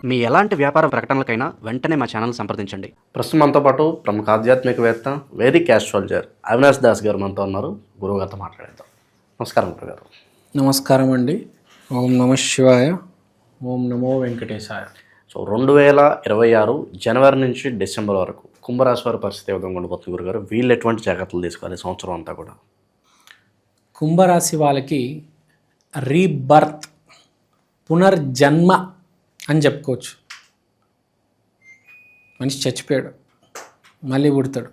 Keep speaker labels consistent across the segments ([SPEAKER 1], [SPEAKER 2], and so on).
[SPEAKER 1] మీ ఎలాంటి వ్యాపార ప్రకటనలకైనా వెంటనే మా ఛానల్ సంప్రదించండి.
[SPEAKER 2] ప్రస్తుతం మనతో పాటు ప్రముఖ ఆధ్యాత్మికవేత్త వేదిక్ ఆస్ట్రాలజర్ అవినాష్ దాస్ గారు మనతో ఉన్నారు. గురువుగారితో మాట్లాడేద్దాం. నమస్కారం గురుగారు.
[SPEAKER 3] నమస్కారం అండి. ఓం నమ శివాయ. ఓం నమో వెంకటేశాయ.
[SPEAKER 2] సో 2026 జనవరి నుంచి డిసెంబర్ వరకు కుంభరాశి వారి పరిస్థితి ఏ విధంగా ఉండిపోతుంది గురుగారు? వీళ్ళు ఎటువంటి జాగ్రత్తలు తీసుకోవాలి సంవత్సరం అంతా కూడా?
[SPEAKER 3] కుంభరాశి వాళ్ళకి రీబర్త్, పునర్జన్మ అని చెప్పుకోవచ్చు. మనిషి చచ్చిపోయాడు, మళ్ళీ పుడతాడు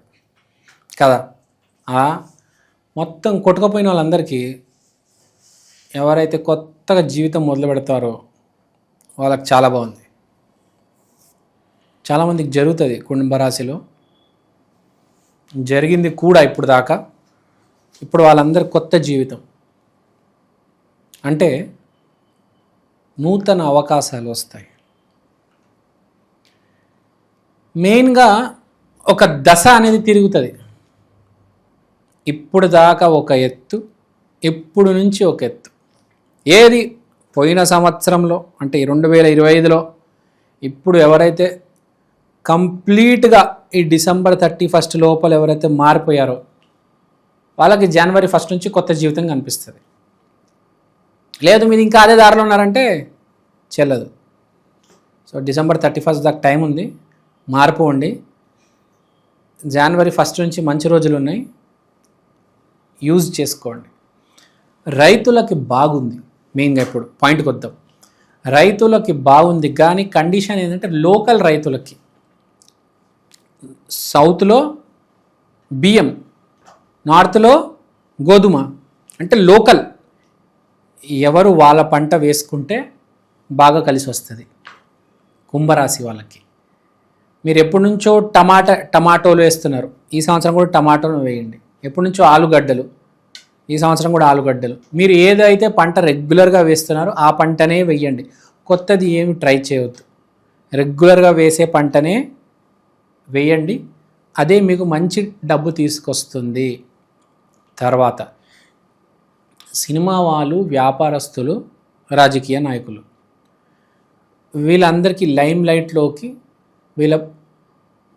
[SPEAKER 3] కదా. ఆ మొత్తం కొట్టుకుపోయిన వాళ్ళందరికీ ఎవరైతే కొత్తగా జీవితం మొదలు పెడతారో వాళ్ళకి చాలా బాగుంది. చాలామందికి జరుగుతుంది కుంభరాశిలో, జరిగింది కూడా ఇప్పుడు దాకా. ఇప్పుడు వాళ్ళందరూ కొత్త జీవితం అంటే నూతన అవకాశాలు వస్తాయి. మెయిన్గా ఒక దశ అనేది తిరుగుతుంది. ఇప్పుడు దాకా ఒక ఎత్తు, ఇప్పుడు నుంచి ఒక ఎత్తు. ఏది పోయిన సంవత్సరంలో అంటే 2025లో ఇప్పుడు ఎవరైతే కంప్లీట్గా ఈ డిసెంబర్ 31 లోపల ఎవరైతే మారిపోయారో వాళ్ళకి జనవరి 1 నుంచి కొత్త జీవితం కనిపిస్తుంది. లేదు మీరు ఇంకా అదే దారిలో ఉన్నారంటే చెల్లదు. సో డిసెంబర్ 31 దాకా టైం ఉంది, మారిపోండి. జనవరి 1 నుంచి మంచి రోజులు ఉన్నాయి, యూజ్ చేసుకోండి. రైతులకి బాగుంది. మెయిన్గా ఇప్పుడు పాయింట్కి వద్దాం. రైతులకి బాగుంది, కానీ కండిషన్ ఏంటంటే లోకల్ రైతులకి. సౌత్లో బియ్యం, నార్త్లో గోధుమ, అంటే లోకల్ ఎవరు వాళ్ళ పంట వేసుకుంటే బాగా కలిసి వస్తుంది కుంభరాశి వాళ్ళకి. మీరు ఎప్పటి నుంచో టమాటోలు వేస్తున్నారు, ఈ సంవత్సరం కూడా టమాటోలు వేయండి. ఎప్పటి నుంచో ఆలుగడ్డలు, ఈ సంవత్సరం కూడా ఆలుగడ్డలు. మీరు ఏదైతే పంట రెగ్యులర్గా వేస్తున్నారో ఆ పంటనే వేయండి. కొత్తది ఏమి ట్రై చేయవద్దు. రెగ్యులర్గా వేసే పంటనే వేయండి, అదే మీకు మంచి డబ్బు తీసుకొస్తుంది. తర్వాత సినిమా వాళ్ళు, వ్యాపారస్తులు, రాజకీయ నాయకులు, వీళ్ళందరికీ లైమ్ లైట్లోకి వీళ్ళ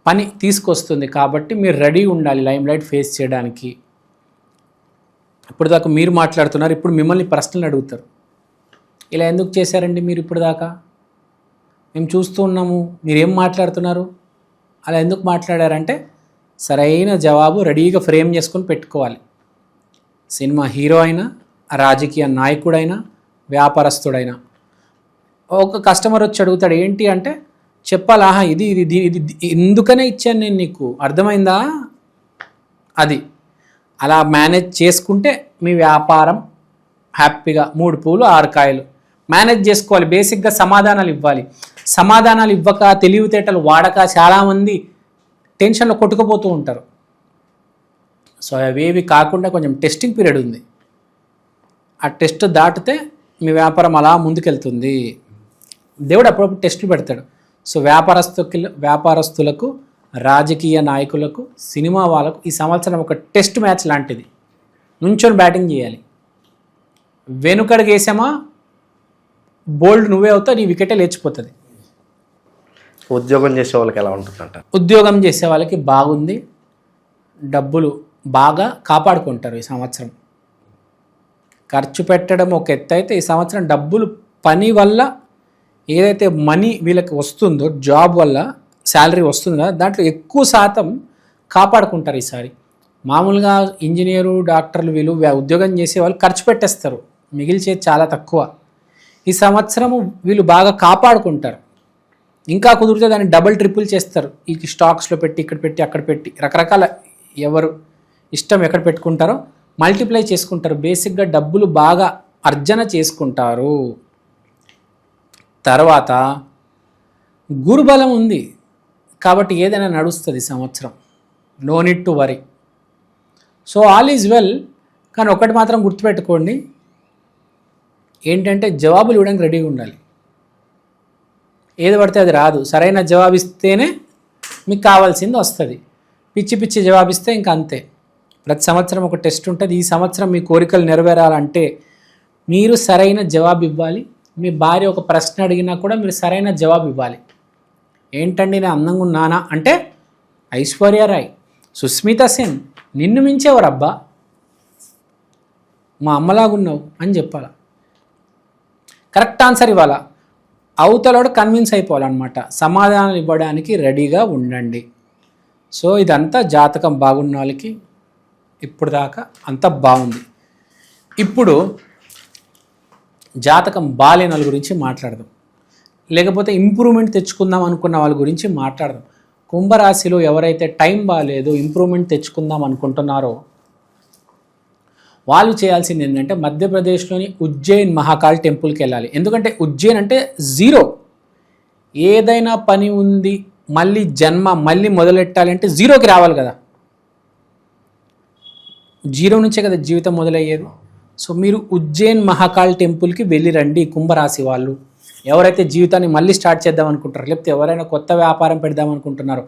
[SPEAKER 3] పని తీసుకొస్తుంది. కాబట్టి మీరు రెడీ ఉండాలి లైమ్ లైట్ ఫేస్ చేయడానికి. ఇప్పుడు దాకా మీరు మాట్లాడుతున్నారు, ఇప్పుడు మిమ్మల్ని ప్రశ్నలు అడుగుతారు. ఇలా ఎందుకు చేశారండి మీరు ఇప్పుడు దాకా? మేము చూస్తూ ఉన్నాము, మీరేం మాట్లాడుతున్నారు, అలా ఎందుకు మాట్లాడారంటే సరైన జవాబు రెడీగా ఫ్రేమ్ చేసుకొని పెట్టుకోవాలి. సినిమా హీరో అయినా, రాజకీయ నాయకుడైనా, వ్యాపారస్తుడైనా ఒక కస్టమర్ వచ్చి అడుగుతాడు ఏంటి అంటే చెప్పాలి. ఆహా ఇది ఇది ఇది ఎందుకనే ఇచ్చాను నేను, నీకు అర్థమైందా? అది అలా మేనేజ్ చేసుకుంటే మీ వ్యాపారం హ్యాపీగా 3 పూలు 6 కాయలు మేనేజ్ చేసుకోవాలి. బేసిక్గా సమాధానాలు ఇవ్వాలి. సమాధానాలు ఇవ్వక, తెలివితేటలు వాడక చాలామంది టెన్షన్లో కొట్టుకుపోతూ ఉంటారు. సో అవేవి కాకుండా కొంచెం టెస్టింగ్ పీరియడ్ ఉంది. ఆ టెస్ట్ దాటితే మీ వ్యాపారం అలా ముందుకెళ్తుంది. దేవుడు అప్పుడప్పుడు టెస్టులు పెడతాడు. సో వ్యాపారస్తులకు, రాజకీయ నాయకులకు, సినిమా వాళ్ళకు ఈ సంవత్సరం ఒక టెస్ట్ మ్యాచ్ లాంటిది. నుంచొని బ్యాటింగ్ చేయాలి. వెనుకడుగు వేసామా బోల్డ్ నువ్వే అవుతావు, నీ వికెటే లేచిపోతుంది.
[SPEAKER 2] ఉద్యోగం చేసే వాళ్ళకి ఎలా ఉంటుందంట?
[SPEAKER 3] ఉద్యోగం చేసే వాళ్ళకి బాగుంది. డబ్బులు బాగా కాపాడుకుంటారు ఈ సంవత్సరం. ఖర్చు పెట్టడం ఒక ఎత్తు అయితే, ఈ సంవత్సరం డబ్బులు పని వల్ల ఏదైతే మనీ వీళ్ళకి వస్తుందో, జాబ్ వల్ల శాలరీ వస్తుందో దాంట్లో ఎక్కువ శాతం కాపాడుకుంటారు ఈసారి. మామూలుగా ఇంజనీరు, డాక్టర్లు వీళ్ళు ఉద్యోగం చేసే వాళ్ళు ఖర్చు పెట్టేస్తారు, మిగిల్చేది చాలా తక్కువ. ఈ సంవత్సరము వీళ్ళు బాగా కాపాడుకుంటారు. ఇంకా కుదిరితే దాన్ని డబుల్ ట్రిపుల్ చేస్తారు. ఈ స్టాక్స్లో పెట్టి, ఇక్కడ పెట్టి, అక్కడ పెట్టి, రకరకాల ఎవరు ఇష్టం ఎక్కడ పెట్టుకుంటారో మల్టిప్లై చేసుకుంటారు. బేసిక్గా డబ్బులు బాగా అర్జన చేసుకుంటారు. తర్వాత గురుబలం ఉంది కాబట్టి ఏదైనా నడుస్తుంది సంవత్సరం. No need to worry. So all is well. కానీ ఒకటి మాత్రం గుర్తుపెట్టుకోండి, ఏంటంటే జవాబులు ఇవ్వడానికి రెడీగా ఉండాలి. ఏది పడితే అది రాదు. సరైన జవాబు ఇస్తేనే మీకు కావాల్సింది వస్తుంది. పిచ్చి పిచ్చి జవాబిస్తే ఇంకా అంతే. ప్రతి సంవత్సరం ఒక టెస్ట్ ఉంటుంది. ఈ సంవత్సరం మీ కోరికలు నెరవేరాలంటే మీరు సరైన జవాబు ఇవ్వాలి. మీ భార్య ఒక ప్రశ్న అడిగినా కూడా మీరు సరైన జవాబు ఇవ్వాలి. ఏంటండి నేను అందంగా ఉన్నానా అంటే, ఐశ్వర్య రాయ్, సుస్మితా సేన్, నిన్ను మించేవారబ్బా, మా అమ్మలాగున్నావు అని చెప్పాలా. కరెక్ట్ ఆన్సర్ ఇవ్వాలా. అవతలోడు కన్విన్స్ అయిపోవాలన్నమాట. సమాధానాలు ఇవ్వడానికి రెడీగా ఉండండి. సో ఇదంతా జాతకం బాగున్న వాళ్ళకి ఇప్పుడు దాకా అంతా బాగుంది. ఇప్పుడు జాతకం బాలేని వాళ్ళ గురించి మాట్లాడదాం, లేకపోతే ఇంప్రూవ్మెంట్ తెచ్చుకుందాం అనుకున్న వాళ్ళ గురించి మాట్లాడదాం. కుంభరాశిలో ఎవరైతే టైం బాగాలేదో ఇంప్రూవ్మెంట్ తెచ్చుకుందాం అనుకుంటున్నారో వాళ్ళు చేయాల్సింది ఏంటంటే మధ్యప్రదేశ్లోని ఉజ్జయిన్ మహాకాల్ టెంపుల్కి వెళ్ళాలి. ఎందుకంటే ఉజ్జయిన్ అంటే జీరో. ఏదైనా పని ఉంది మళ్ళీ మళ్ళీ మొదలెట్టాలి అంటే జీరోకి రావాలి కదా. జీరో నుంచే కదా జీవితం మొదలయ్యేది. సో మీరు ఉజ్జయిన్ మహాకాల్ టెంపుల్కి వెళ్ళి రండి. కుంభరాశి వాళ్ళు ఎవరైతే జీవితాన్ని మళ్ళీ స్టార్ట్ చేద్దాం అనుకుంటారో, లేకపోతే ఎవరైనా కొత్త వ్యాపారం పెడదాం అనుకుంటున్నారో,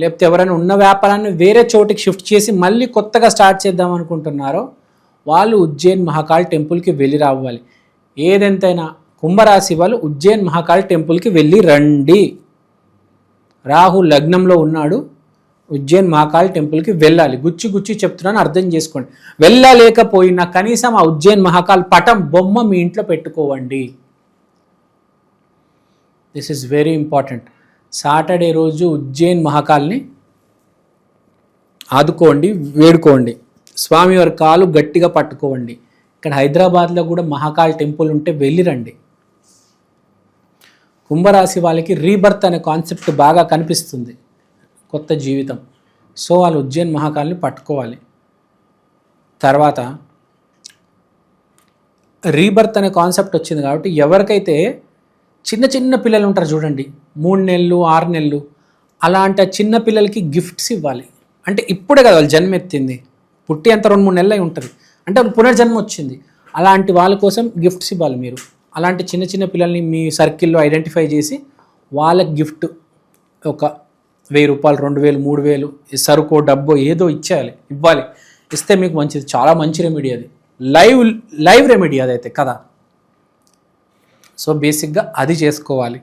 [SPEAKER 3] లేకపోతే ఎవరైనా ఉన్న వ్యాపారాన్ని వేరే చోటికి షిఫ్ట్ చేసి మళ్ళీ కొత్తగా స్టార్ట్ చేద్దాం అనుకుంటున్నారో వాళ్ళు ఉజ్జయిన్ మహాకాల్ టెంపుల్కి వెళ్ళి రావాలి. ఏదెంతైనా కుంభరాశి వాళ్ళు ఉజ్జయిన్ మహాకాల్ టెంపుల్కి వెళ్ళి రండి. రాహు లగ్నంలో ఉన్నాడు, ఉజ్జయిన్ మహాకాల్ టెంపుల్కి వెళ్ళాలి. గుచ్చి చెప్తున్నాను, అర్థం చేసుకోండి. వెళ్ళలేకపోయినా కనీసం ఆ ఉజ్జయిన్ మహాకాల్ పటం బొమ్మ మీ ఇంట్లో పెట్టుకోవండి. This is very important. Saturday రోజు ఉజ్జయిన్ మహాకాల్ని ఆదుకోండి, వేడుకోండి. స్వామివారి కాలు గట్టిగా పట్టుకోండి. ఇక్కడ హైదరాబాద్లో కూడా మహాకాల్ టెంపుల్ ఉంటే వెళ్ళిరండి. కుంభరాశి వాళ్ళకి రీబర్త్ అనే కాన్సెప్ట్ బాగా కనిపిస్తుంది, కొత్త జీవితం. సో వాళ్ళు ఉజ్జయిన్ మహాకాల్ని పట్టుకోవాలి. తర్వాత రీబర్త్ అనే కాన్సెప్ట్ వచ్చింది కాబట్టి ఎవరికైతే చిన్న పిల్లలు ఉంటారు చూడండి, 3 నెలలు 6 నెలలు, అలాంటి చిన్న పిల్లలకి గిఫ్ట్స్ ఇవ్వాలి. అంటే ఇప్పుడే కదా వాళ్ళు జన్మెత్తింది, పుట్టి అంత 2-3 నెలలు అయి ఉంటుంది, అంటే పునర్జన్మ వచ్చింది. అలాంటి వాళ్ళ కోసం గిఫ్ట్స్ ఇవ్వాలి మీరు. అలాంటి చిన్న పిల్లల్ని మీ సర్కిల్లో ఐడెంటిఫై చేసి వాళ్ళకి గిఫ్ట్ ఒక 1000 రూపాయలు, 2000, 3000 సరుకో డబ్బో ఏదో ఇవ్వాలి. ఇస్తే మీకు మంచిది, చాలా మంచి రెమెడీ అది. లైవ్ రెమెడీ అదైతే కదా. సో బేసిక్గా అది చేసుకోవాలి.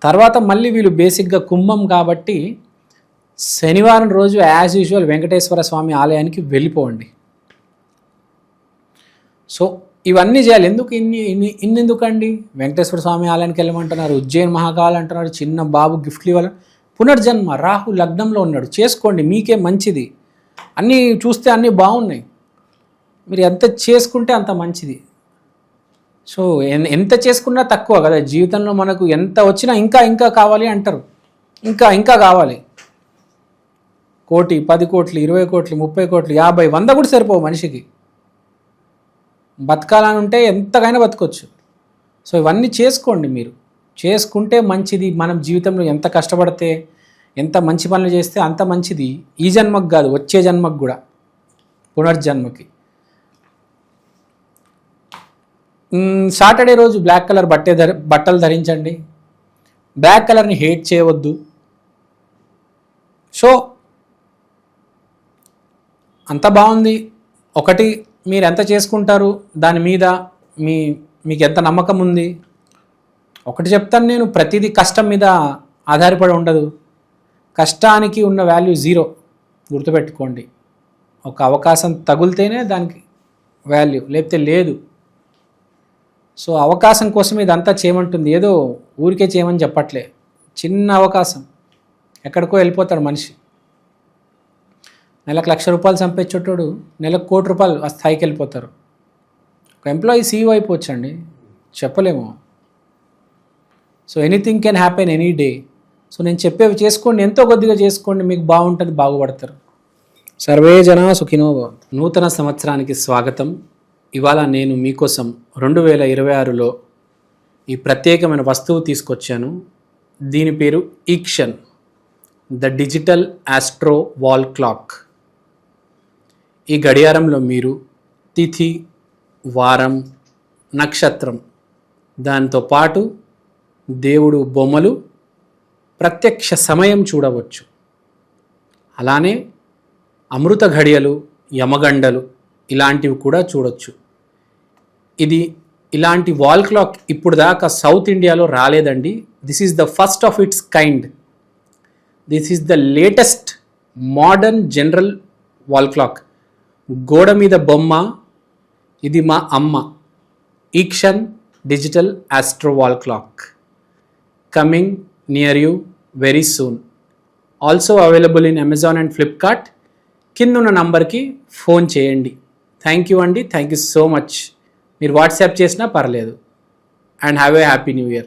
[SPEAKER 3] తర్వాత మళ్ళీ వీళ్ళు బేసిక్గా కుంభం కాబట్టి శనివారం రోజు యాజ్ యూజువల్ వెంకటేశ్వర స్వామి ఆలయానికి వెళ్ళిపోండి. సో ఇవన్నీ చేయాలి. ఎందుకు ఇన్నెందుకండి? వెంకటేశ్వర స్వామి ఆలయానికి వెళ్ళమంటున్నారు, ఉజ్జయిన్ మహాకాల్ అంటున్నారు, చిన్న బాబు గిఫ్ట్లు ఇవ్వాలి. పునర్జన్మ, రాహు లగ్నంలో ఉన్నాడు, చేసుకోండి, మీకే మంచిది. అన్నీ చూస్తే అన్నీ బాగున్నాయి, మీరు ఎంత చేసుకుంటే అంత మంచిది. సో ఎంత చేసుకున్నా తక్కువ కదా జీవితంలో. మనకు ఎంత వచ్చినా ఇంకా కావాలి అంటారు, ఇంకా కావాలి. 1 కోటి, 10 కోట్లు, 20 కోట్లు, 30 కోట్లు, 50, 100 కూడా సరిపోవు మనిషికి. బతకాలని ఉంటే ఎంతకైనా బతకొచ్చు. సో ఇవన్నీ చేసుకోండి, మీరు చేసుకుంటే మంచిది. మనం జీవితంలో ఎంత కష్టపడితే, ఎంత మంచి పనులు చేస్తే అంత మంచిది. ఈ జన్మకు కాదు, వచ్చే జన్మకు కూడా, పునర్జన్మకి. సాటర్డే రోజు బ్లాక్ కలర్ బట్టలు ధరించండి. బ్లాక్ కలర్ని హేట్ చేయవద్దు. సో అంత బాగుంది. ఒకటి, మీరు ఎంత చేసుకుంటారు దాని మీద మీకు ఎంత నమ్మకం ఉంది. ఒకటి చెప్తాను నేను, ప్రతిదీ కష్టం మీద ఆధారపడి ఉండదు. కష్టానికి ఉన్న వాల్యూ 0, గుర్తుపెట్టుకోండి. ఒక అవకాశం తగులితేనే దానికి వాల్యూ, లేకపోతే లేదు. సో అవకాశం కోసం ఇదంతా చేయమంటుంది, ఏదో ఊరికే చేయమని చెప్పట్లే. చిన్న అవకాశం, ఎక్కడికో వెళ్ళిపోతాడు మనిషి. నెలకు 1,00,000 రూపాయలు సంపాదించేటోడు నెలకు 1 కోటి రూపాయలు ఆ స్థాయికి వెళ్ళిపోతారు. ఒక ఎంప్లాయీ CEO అయిపోవచ్చండి, చెప్పలేము. So anything can happen any day. So నేను చెప్పేవి చేసుకోండి, ఎంతో కొద్దిగా చేసుకోండి, మీకు బాగుంటుంది, బాగుపడతారు. సర్వే జనా సుఖినో భవంతు. నూతన సంవత్సరానికి స్వాగతం. ఇవాళ నేను మీకోసం 2026లో ఈ ప్రత్యేకమైన వస్తువు తీసుకొచ్చాను. దీని పేరు ఈక్షన్, the digital astro wall clock. ఈ గడియారంలో మీరు తిథి, వారం, నక్షత్రం, దాంతో పాటు దేవుడు బొమ్మలు, ప్రత్యక్ష సమయం చూడవచ్చు. అలానే అమృత ఘడియలు, యమగండలు ఇలాంటివి కూడా చూడొచ్చు. ఇది ఇలాంటి వాల్ క్లాక్ ఇప్పుడు దాకా సౌత్ ఇండియాలో రాలేదండి. This is the first of its kind. This is the latest modern general wall clock. గోడ మీద బొమ్మ, ఇది మా అమ్మ. ఈక్షన్ digital astro wall clock coming near you very soon. Also available in Amazon and Flipkart. కిందున్న నంబర్కి ఫోన్ చేయండి. థ్యాంక్ యూ అండి, థ్యాంక్ యూ సో మచ్. మీరు వాట్సాప్ చేసినా పర్లేదు. And have a happy new year.